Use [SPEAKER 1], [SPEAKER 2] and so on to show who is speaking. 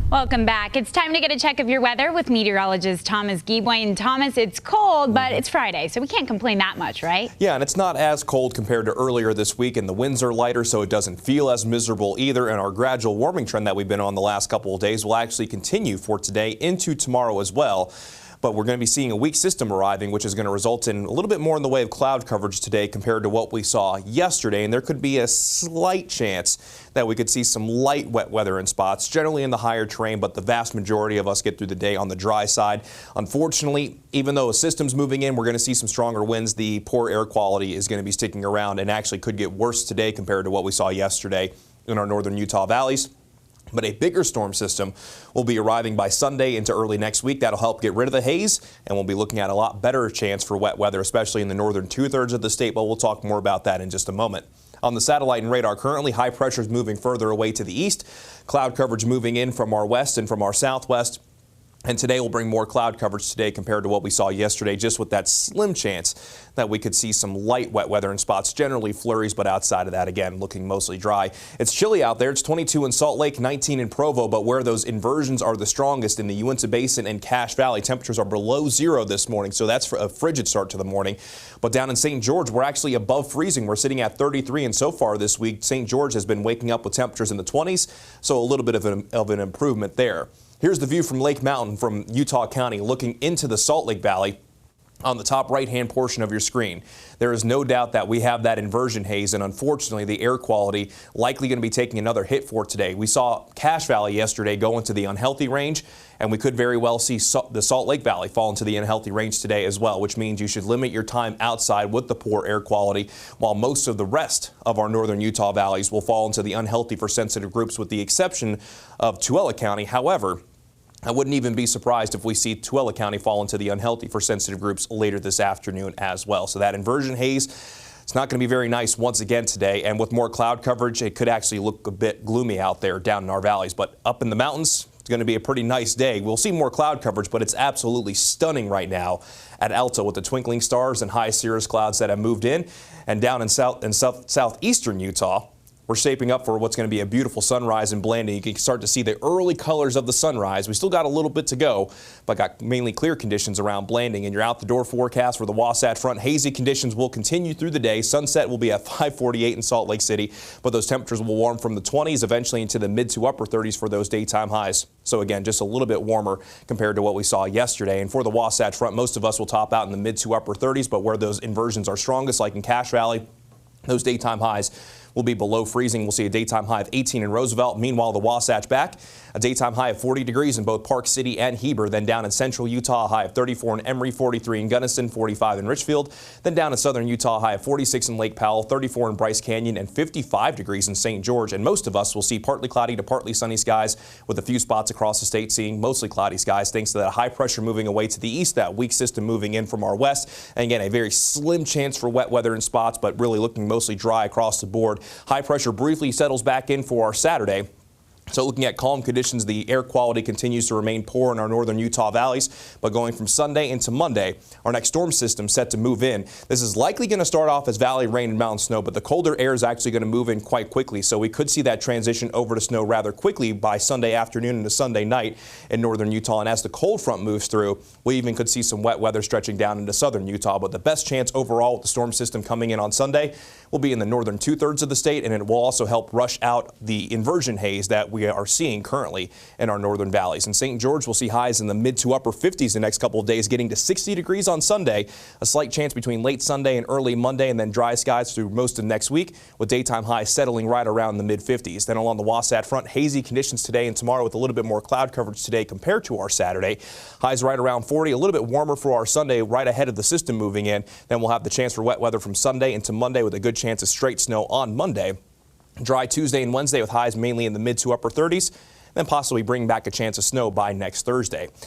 [SPEAKER 1] Welcome back. It's time to get a check of your weather with meteorologist Thomas Geboy. And Thomas, it's cold, but it's Friday, so we can't complain that much, right?
[SPEAKER 2] Yeah, and it's not as cold compared to earlier this week, and the winds are lighter, so it doesn't feel as miserable either. And our gradual warming trend that we've been on the last couple of days will actually continue for today into tomorrow as well. But we're going to be seeing a weak system arriving, which is going to result in a little bit more in the way of cloud coverage today compared to what we saw yesterday. And there could be a slight chance that we could see some light wet weather in spots, generally in the higher terrain, but the vast majority of us get through the day on the dry side. Unfortunately, even though a system's moving in, we're going to see some stronger winds. The poor air quality is going to be sticking around and actually could get worse today compared to what we saw yesterday in our northern Utah valleys. But a bigger storm system will be arriving by Sunday into early next week. That'll help get rid of the haze, and we'll be looking at a lot better chance for wet weather, especially in the northern two-thirds of the state, but we'll talk more about that in just a moment. On the satellite and radar, currently high pressure is moving further away to the east, cloud coverage moving in from our west and from our southwest. And today will bring more cloud coverage today compared to what we saw yesterday, just with that slim chance that we could see some light wet weather in spots, generally flurries, but outside of that, again, looking mostly dry. It's chilly out there. It's 22 in Salt Lake, 19 in Provo, but where those inversions are the strongest in the Uinta Basin and Cache Valley, temperatures are below zero this morning, so that's a frigid start to the morning. But down in St. George, we're actually above freezing. We're sitting at 33, and so far this week, St. George has been waking up with temperatures in the 20s, so a little bit of an improvement there. Here's the view from Lake Mountain from Utah County looking into the Salt Lake Valley. On the top right-hand portion of your screen, there is no doubt that we have that inversion haze, and unfortunately the air quality likely going to be taking another hit for today. We saw Cache Valley yesterday go into the unhealthy range, and we could very well see the Salt Lake Valley fall into the unhealthy range today as well, which means you should limit your time outside with the poor air quality, while most of the rest of our northern Utah valleys will fall into the unhealthy for sensitive groups, with the exception of Tuella County. However, I wouldn't even be surprised if we see Tuella County fall into the unhealthy for sensitive groups later this afternoon as well. So that inversion haze, it's not going to be very nice once again today. And with more cloud coverage, it could actually look a bit gloomy out there down in our valleys. But up in the mountains, it's going to be a pretty nice day. We'll see more cloud coverage, but it's absolutely stunning right now at Alta with the twinkling stars and high cirrus clouds that have moved in. And down in southeastern Utah, we're shaping up for what's going to be a beautiful sunrise in Blanding. You can start to see the early colors of the sunrise. We still got a little bit to go, but got mainly clear conditions around Blanding. And your out-the-door forecast for the Wasatch Front, hazy conditions will continue through the day. Sunset will be at 5:48 in Salt Lake City, but those temperatures will warm from the 20s eventually into the mid to upper 30s for those daytime highs. So again, just a little bit warmer compared to what we saw yesterday. And for the Wasatch Front, most of us will top out in the mid to upper 30s, but where those inversions are strongest, like in Cache Valley, those daytime highs will be below freezing. We'll see a daytime high of 18 in Roosevelt. Meanwhile, the Wasatch back, a daytime high of 40 degrees in both Park City and Heber. Then down in central Utah, a high of 34 in Emory, 43 in Gunnison, 45 in Richfield. Then down in southern Utah, a high of 46 in Lake Powell, 34 in Bryce Canyon, and 55 degrees in St. George. And most of us will see partly cloudy to partly sunny skies, with a few spots across the state seeing mostly cloudy skies thanks to that high pressure moving away to the east, that weak system moving in from our west. And again, a very slim chance for wet weather in spots, but really looking mostly dry across the board. High pressure briefly settles back in for our Saturday. So looking at calm conditions, the air quality continues to remain poor in our northern Utah valleys. But going from Sunday into Monday, our next storm system set to move in. This is likely going to start off as valley rain and mountain snow, but the colder air is actually going to move in quite quickly. So we could see that transition over to snow rather quickly by Sunday afternoon into Sunday night in northern Utah. And as the cold front moves through, we even could see some wet weather stretching down into southern Utah. But the best chance overall with the storm system coming in on Sunday will be in the northern two-thirds of the state, and it will also help rush out the inversion haze that we are seeing currently in our northern valleys. In St. George, we'll see highs in the mid to upper 50s the next couple of days, getting to 60 degrees on Sunday. A slight chance between late Sunday and early Monday, and then dry skies through most of next week, with daytime highs settling right around the mid-50s. Then along the Wasatch Front, hazy conditions today and tomorrow with a little bit more cloud coverage today compared to our Saturday. Highs right around 40, a little bit warmer for our Sunday right ahead of the system moving in. Then we'll have the chance for wet weather from Sunday into Monday with a good chance of straight snow on Monday. Dry Tuesday and Wednesday with highs mainly in the mid to upper 30s. Then possibly bring back a chance of snow by next Thursday.